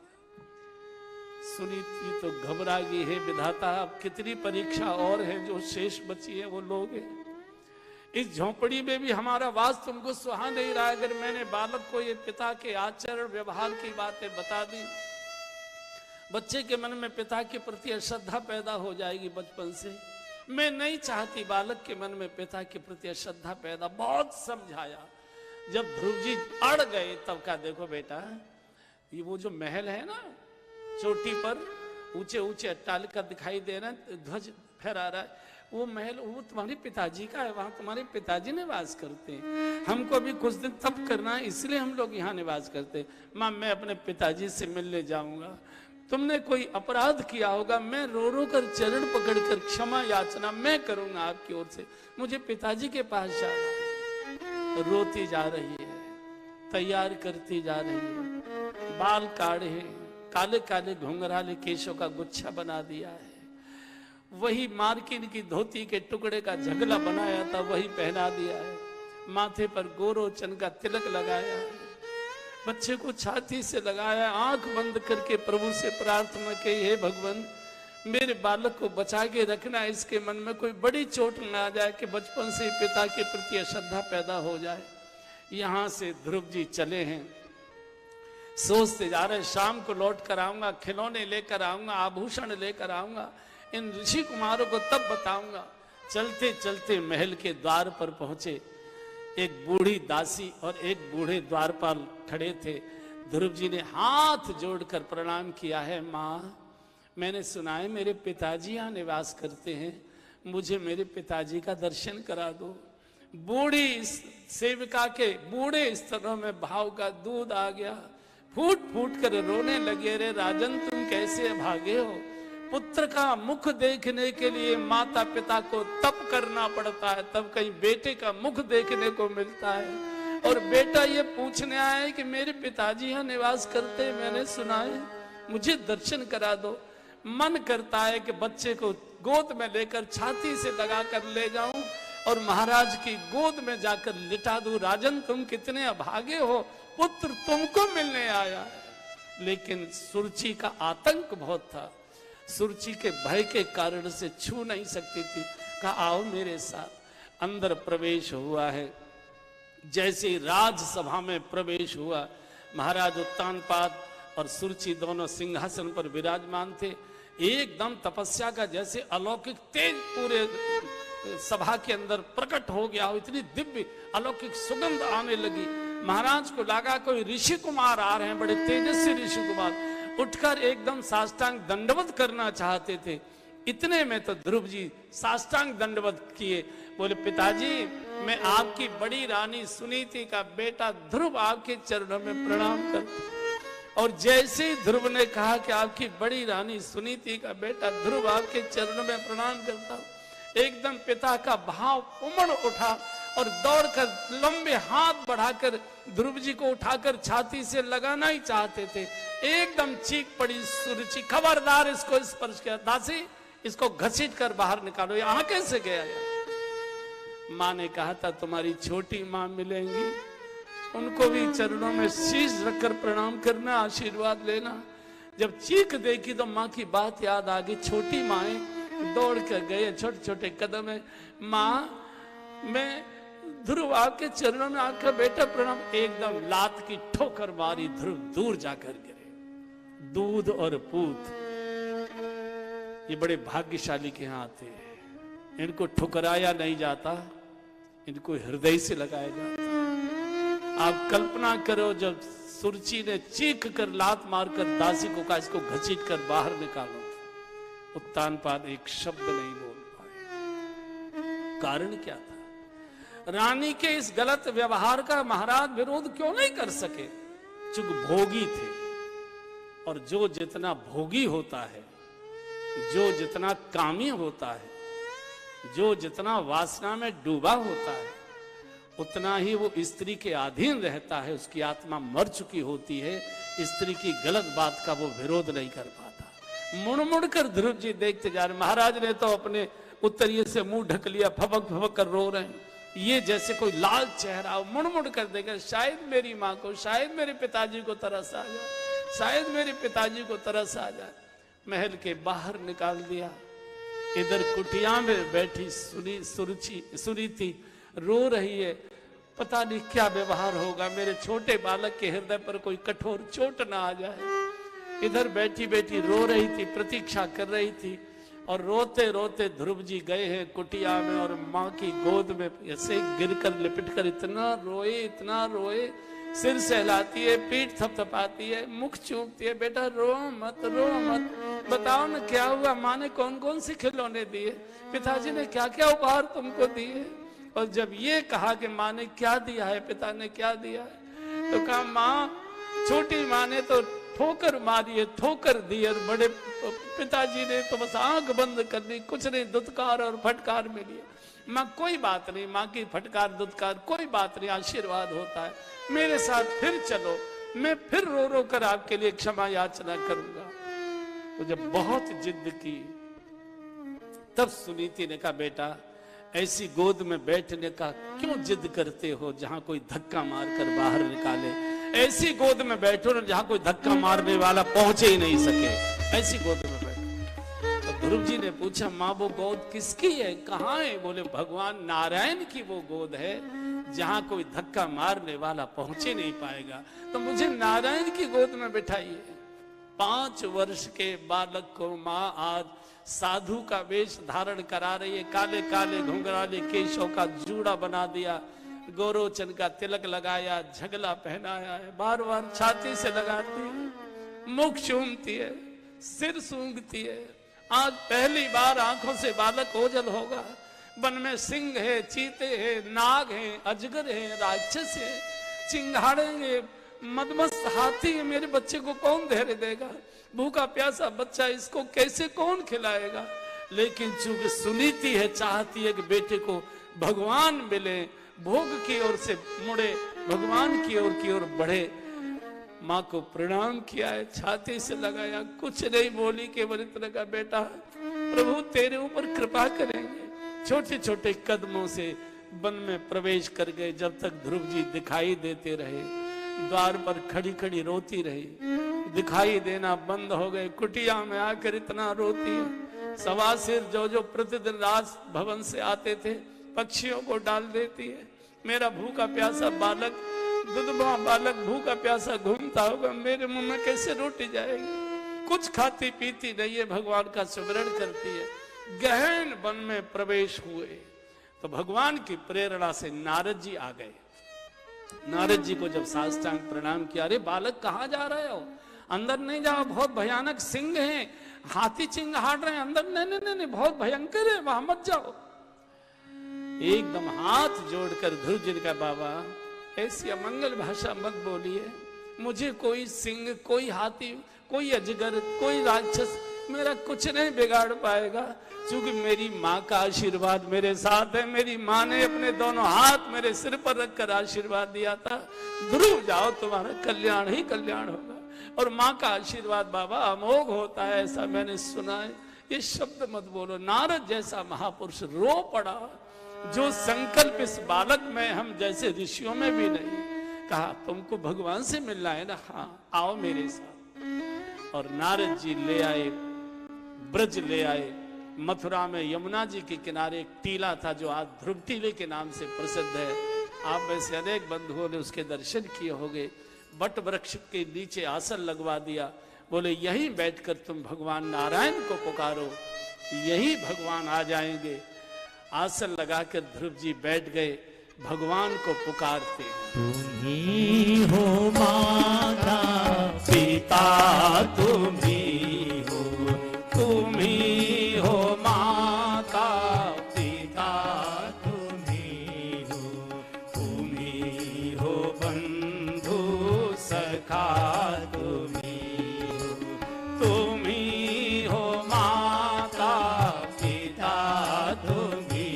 सुनीति तो घबरा गई। है विधाता, अब कितनी परीक्षा और है जो शेष बची है वो लोग हैं। इस झोंपड़ी में भी हमारा वास तुमको सुहा नहीं रहा। अगर मैंने बालक को ये पिता के आचरण व्यवहार की बातें बता दी, बच्चे के मन में पिता के प्रति अश्रद्धा पैदा हो जाएगी बचपन से। मैं नहीं चाहती बालक के मन में पिता के प्रति अश्रद्धा पैदा। बहुत समझाया, जब ध्रुव जी अड़ गए तब का देखो बेटा, ये वो जो महल है ना, चोटी पर ऊंचे ऊंचे अट्टालिका दिखाई दे रहा है, ध्वज फहरा रहा है, वो महल वो तुम्हारे पिताजी का है, वहां तुम्हारे पिताजी निवास करते हैं। हमको भी कुछ दिन तप करना है, इसलिए हम लोग यहाँ निवास करते हैं। माँ मैं अपने पिताजी से मिलने जाऊंगा, तुमने कोई अपराध किया होगा, मैं रो रो कर चरण पकड़कर क्षमा याचना मैं करूंगा आपकी ओर से, मुझे पिताजी के पास जाना है। रोती जा रही है, तैयार करती जा रही है, बाल काढ़े हैं, काले काले घुंघराले केशों का गुच्छा बना दिया है, वही मार्किन की धोती के टुकड़े का झगला बनाया था वही पहना दिया है, माथे पर गोरोचन का तिलक लगाया है, बच्चे को छाती से लगाया, आंख बंद करके प्रभु से प्रार्थना की, हे भगवान मेरे बालक को बचा के रखना, इसके मन में कोई बड़ी चोट न आ जाए कि बचपन से पिता के प्रति अश्रद्धा पैदा हो जाए। यहां से ध्रुव जी चले हैं, सोचते जा रहे शाम को लौट कर आऊंगा, खिलौने लेकर आऊंगा, आभूषण लेकर आऊंगा, इन ऋषि कुमारों को तब बताऊंगा। चलते चलते महल के द्वार पर पहुंचे। एक बूढ़ी दासी और एक बूढ़े द्वारपाल खड़े थे। ध्रुव जी ने हाथ जोड़कर प्रणाम किया है, माँ मैंने सुना है मेरे पिताजी यहाँ निवास करते हैं, मुझे मेरे पिताजी का दर्शन करा दो। बूढ़ी सेविका के बूढ़े स्तरों में भाव का दूध आ गया, फूट फूट कर रोने लगे। रे राजन तुम कैसे अभागे हो, पुत्र का मुख देखने के लिए माता पिता को तप करना पड़ता है, तब कहीं बेटे का मुख देखने को मिलता है। और बेटा ये पूछने आया है कि मेरे पिताजी यहाँ निवास करते हैं, मैंने सुना है, मुझे दर्शन करा दो। मन करता है कि बच्चे को गोद में लेकर छाती से लगाकर ले जाऊं और महाराज की गोद में जाकर लिटा दूं। राजन तुम कितने अभागे हो, पुत्र तुमको मिलने आया है। लेकिन सुरुचि का आतंक बहुत था, सुरुचि के भय के कारण से छू नहीं सकती थी। कहा आओ मेरे साथ। अंदर प्रवेश हुआ है। जैसे ही राजसभा में प्रवेश हुआ, महाराज उत्तानपाद और सुरुचि दोनों सिंहासन पर विराजमान थे। एकदम तपस्या का जैसे अलौकिक तेज पूरे सभा के अंदर प्रकट हो गया हो, इतनी दिव्य अलौकिक सुगंध आने लगी। महाराज को लगा कोई ऋषि कुमार आ रहे हैं, बड़े तेजस्वी ऋषि कुमार। उठकर एकदम साष्टांग दंडवत करना चाहते थे। इतने में तो ध्रुव जी साष्टांग दंडवत किए, बोले पिताजी मैं आपकी बड़ी रानी सुनीति का बेटा ध्रुव आपके चरणों में प्रणाम करता। और जैसे ही ध्रुव ने कहा कि आपकी बड़ी रानी सुनीति का बेटा ध्रुव आपके चरणों में प्रणाम करता हूं, एकदम पिता का भाव उमड़ उठा और दौड़कर लंबे हाथ बढ़ाकर ध्रुव जी को उठाकर छाती से लगाना ही चाहते थे। एकदम चीख पड़ी सुरुचि, खबरदार इसको स्पर्श किया, दासी इसको घसीट कर बाहर निकालो, यहां कैसे गया यार। मां ने कहा था तुम्हारी छोटी मां मिलेंगी, उनको भी चरणों में शीश रखकर प्रणाम करना, आशीर्वाद लेना। जब चीख देखी तो माँ की बात याद आ गई। छोटी माएं दौड़ कर गए, छोटे छोटे कदम है, माँ मैं ध्रुव आपके चरणों में आकर बेटा प्रणाम। एकदम लात की ठोकर मारी, ध्रुव दूर जाकर गिरे। दूध और पूत ये बड़े भाग्यशाली के यहाँ आते हैं, इनको ठुकराया नहीं जाता, इनको हृदय से लगाया जाता। आप कल्पना करो जब सुरुचि ने चीख कर लात मारकर दासी को कहा इसको घसीट कर बाहर निकालो, उत्तानपाद एक शब्द नहीं बोल पाए। कारण क्या था? रानी के इस गलत व्यवहार का महाराज विरोध क्यों नहीं कर सके? चूंकि भोगी थे, और जो जितना भोगी होता है, जो जितना कामी होता है, जो जितना वासना में डूबा होता है, उतना ही वो स्त्री के अधीन रहता है। उसकी आत्मा मर चुकी होती है, स्त्री की गलत बात का वो विरोध नहीं कर पाता। मुड़ मुड़ कर ध्रुव जी देखते जा रहे। महाराज ने तो अपने उत्तरीय से मुंह ढक लिया, फपक फपक कर रो रहे हैं। ये जैसे कोई लाल चेहरा हो, मुड़ मुड़ कर देकर शायद मेरी माँ को, शायद मेरे पिताजी को तरस आ जाए, शायद मेरे पिताजी को तरस आ जाए। महल के बाहर निकाल दिया। इधर कुटिया में बैठी सुनीति रो रही है, पता नहीं क्या व्यवहार होगा, मेरे छोटे बालक के हृदय पर कोई कठोर चोट ना आ जाए। इधर बैठी बैठी रो रही थी, प्रतीक्षा कर रही थी। और रोते रोते ध्रुव जी गए हैं कुटिया में, और माँ की गोद में ऐसे गिरकर लिपटकर इतना रोए, सिर सहलाती है, पीठ थपथपाती है, मुख चूमती है, बेटा रो मत, बताओ ना क्या हुआ, माँ ने कौन कौन से खिलौने दिए, पिताजी ने क्या क्या उपहार तुमको दिए। और जब ये कहा कि माँ ने क्या दिया है, पिता ने क्या दिया है, तो कहा माँ, छोटी माँ ने तो ठोकर मारी है, ठोकर दी, और बड़े पिताजी ने तो बस आंख बंद कर ली, कुछ नहीं, दुत्कार और फटकार मिली। माँ कोई बात नहीं, माँ की फटकार दुत्कार कोई बात नहीं, आशीर्वाद होता है, मेरे साथ फिर चलो, मैं फिर रो रो कर आपके लिए क्षमा याचना करूंगा। तो जब बहुत जिद की, तब सुनीति ने कहा बेटा ऐसी गोद में बैठने का क्यों जिद करते हो जहां कोई धक्का मारकर बाहर निकाले। ऐसी गोद में बैठो ना जहां कोई धक्का मारने वाला पहुंचे ही नहीं सके, ऐसी गोद में बैठो। तो ध्रुव जी ने पूछा, माँ वो गोद किसकी है, कहाँ है? बोले भगवान नारायण की वो गोद है जहां कोई धक्का मारने वाला पहुंचे नहीं पाएगा, तो मुझे नारायण की गोद में बिठाइए। 5 वर्ष के बालक को माँ आज साधु का वेश धारण करा रही है, काले काले घुंघराले केशों का जूड़ा बना दिया, गोरोचन का तिलक लगाया, झगला पहनाया है, बार बार छाती से लगाती है, मुख चूमती है, सिर सूंघती है। आज पहली बार आंखों से बालक ओझल होगा। वन में सिंह है, चीते हैं, नाग हैं, अजगर हैं, राक्षस है, चिंगाड़ेंगे, मदमस्त हाथी है। मेरे बच्चे को कौन धैर्य देगा? भूखा प्यासा बच्चा, इसको कैसे कौन खिलाएगा? लेकिन चूंकि सुनीति है, चाहती है कि बेटे को भगवान मिले, भोग की ओर से मुड़े, भगवान की ओर बढ़े। माँ को प्रणाम किया है, छाती से लगाया, कुछ नहीं बोली, केवल इतना कहा, बेटा प्रभु तेरे ऊपर कृपा करेंगे। छोटे छोटे कदमों से वन में प्रवेश कर गए। जब तक ध्रुव जी दिखाई देते रहे, द्वार पर खड़ी खड़ी रोती रही, दिखाई देना बंद हो गए। कुटिया में आकर इतना रोती है। सवासिर जो प्रतिदिन राज भवन से आते थे, पक्षियों को डाल देती है। मेरा भूखा प्यासा बालक, दुधवा बालक भूखा प्यासा घूमता होगा, मेरे मुंह में कैसे रोटी जाएगी? कुछ खाती पीती नहीं है, भगवान का सुमरण करती है। गहन वन में प्रवेश हुए तो भगवान की प्रेरणा से नारद जी आ गए। नारद जी को जब साष्टांग प्रणाम किया, अरे बालक कहाँ जा रहे हो? अंदर नहीं जाओ, बहुत भयानक सिंह हैं, हाथी चिंगाड़ रहे हैं अंदर। नहीं, बहुत भयंकर है, वहां मत जाओ। एकदम हाथ जोड़कर ध्रुव जी का, बाबा ऐसी अमंगल भाषा मत बोलिए, मुझे कोई सिंह, कोई हाथी, कोई अजगर, कोई राक्षस मेरा कुछ नहीं बिगाड़ पाएगा, क्योंकि मेरी माँ का आशीर्वाद मेरे साथ है। मेरी माँ ने अपने दोनों हाथ मेरे सिर पर रखकर आशीर्वाद दिया था, ध्रुव जाओ तुम्हारा कल्याण ही कल्याण होगा। और माँ का आशीर्वाद बाबा अमोघ होता है, ऐसा मैंने सुना है। ये शब्द मत बोलो। नारद जैसा महापुरुष रो पड़ा, जो संकल्प इस बालक में हम जैसे ऋषियों में भी नहीं। कहा तुमको भगवान से मिलना है ना, हाँ आओ मेरे साथ। और नारद जी ले आए, ब्रज ले आए। मथुरा में यमुना जी के किनारे एक टीला था, जो आज ध्रुव टीले के नाम से प्रसिद्ध है। आप में से अनेक बंधुओं ने उसके दर्शन किए होंगे। बट वृक्ष के नीचे आसन लगवा दिया, बोले यहीं बैठकर तुम भगवान नारायण को पुकारो, यही भगवान आ जाएंगे। आसन लगाकर ध्रुव जी बैठ गए, भगवान को पुकारते। तुम्ही हो माता पिता, तुम्ही हो, तुम्ही हो माता पिता, तुम्ही हो, तुम्ही हो बंधु सखा, तुम्ही हो माता पिता, तुम्ही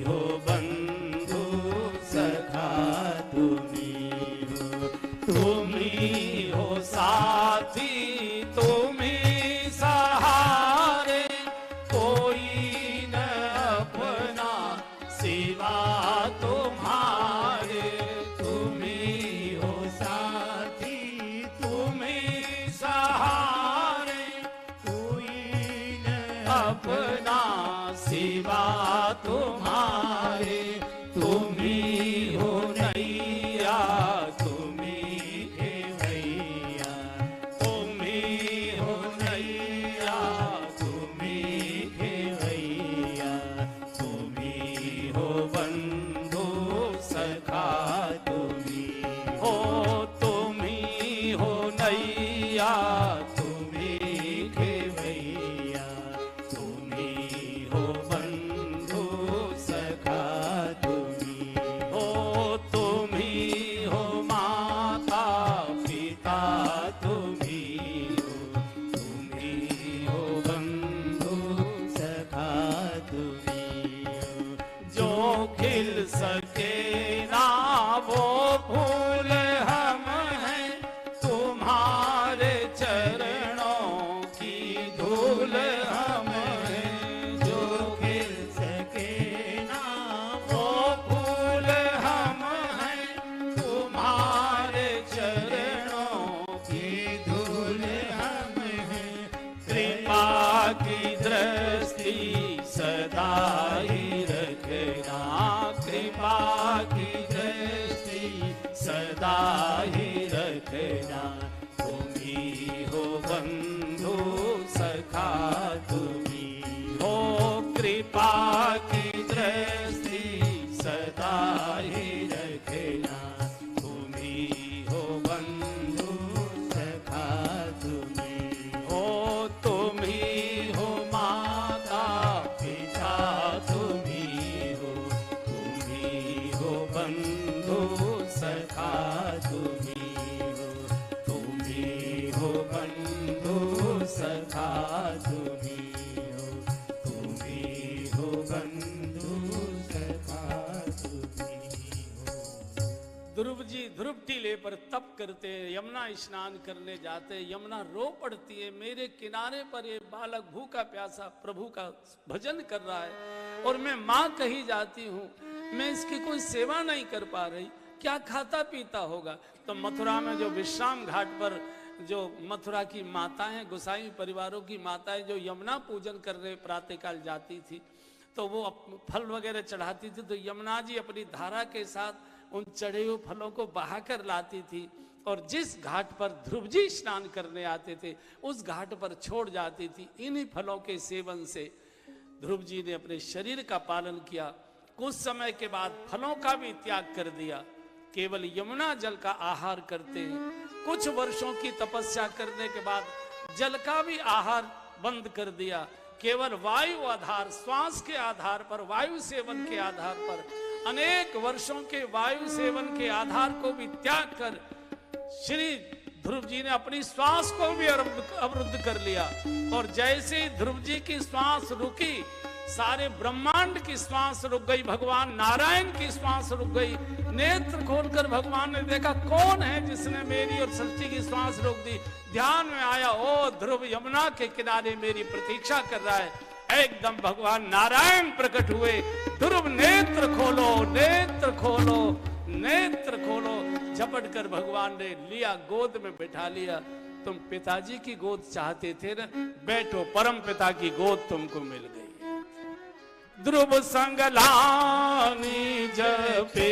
हो बंधु सखा, तुम्ही हो साथी, तुम्ही सहारे, कोई न अपना सिवा तुम्हारे। तुम्ही हो साथी, तुम्ही सहारे, कोई न अपना सिवा तुम्हारे। तुम्ही हो नैया, तुम्ही की दृष्टि सदा ही रखना, तुम ही हो बंधु सखा तुम ही हो कृपा की दृष्टि सदा ही रखना, तुम ही हो बंधु सखा तुम ही हो तुम ही हो माता पिता तुम ही हो बंधु सखा तुम ही हो बंधु सखा तुम ही हो बंधु सखा तुम ही हो। ध्रुव जी ध्रुव टीले पर तप करते, यमुना स्नान करने जाते, यमुना रो पड़ती है, मेरे किनारे पर ये बालक भूखा प्यासा प्रभु का भजन कर रहा है और मैं माँ कही जाती हूँ, मैं इसकी कोई सेवा नहीं कर पा रही, क्या खाता पीता होगा। तो मथुरा में जो विश्राम घाट पर जो मथुरा की माताएं, गोसाई परिवारों की माताएं जो यमुना पूजन करने प्रातःकाल जाती थी, तो वो फल वगैरह चढ़ाती थी, तो यमुना जी अपनी धारा के साथ उन चढ़े हुए फलों को बहाकर लाती थी और जिस घाट पर ध्रुव जी स्नान करने आते थे उस घाट पर छोड़ जाती थी। इन्हीं फलों के सेवन से ध्रुव जी ने अपने शरीर का पालन किया। कुछ समय के बाद फलों का भी त्याग कर दिया, केवल यमुना जल का आहार करते हैं। कुछ वर्षों की तपस्या करने के बाद जल का भी आहार बंद कर दिया, केवल वायु आधार, श्वास के आधार पर, वायु सेवन के आधार पर, अनेक वर्षों के वायु सेवन के आधार को भी त्याग कर श्री ध्रुव जी ने अपनी श्वास को भी अवरुद्ध कर लिया। और जैसे ही ध्रुव जी की श्वास रुकी, सारे ब्रह्मांड की श्वास रुक गई, भगवान नारायण की श्वास रुक गई। नेत्र खोलकर भगवान ने देखा कौन है जिसने मेरी और सृष्टि की श्वास रोक दी। ध्यान में आया, ओ ध्रुव यमुना के किनारे मेरी प्रतीक्षा कर रहा है। एकदम भगवान नारायण प्रकट हुए, ध्रुव नेत्र खोलो, नेत्र खोलो, नेत्र खोलो। झपट कर भगवान ने लिया, गोद में बैठा लिया। तुम पिताजी की गोद चाहते थे ना, बैठो, परम पिता की गोद तुमको मिल गई। ध्रुव संग लानी जपे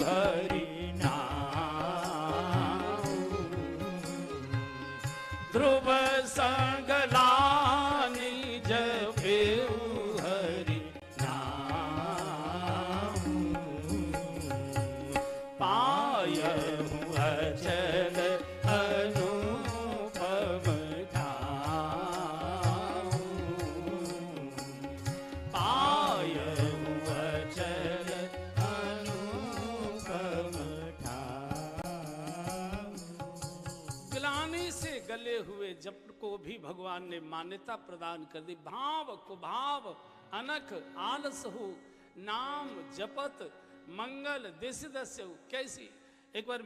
हरि नाम, ध्रुव संग लानी जपे हरि नाम, पायहु अचल अनुपम धाम, पायहु अचल अनुपम धाम। ग्लानि से गले हुए जप को भी भगवान ने मान्यता प्रदान कर दी। भाव कुभाव अनख आलस हो, नाम जपत मंगल दिस दस्यु। कैसी, एक बार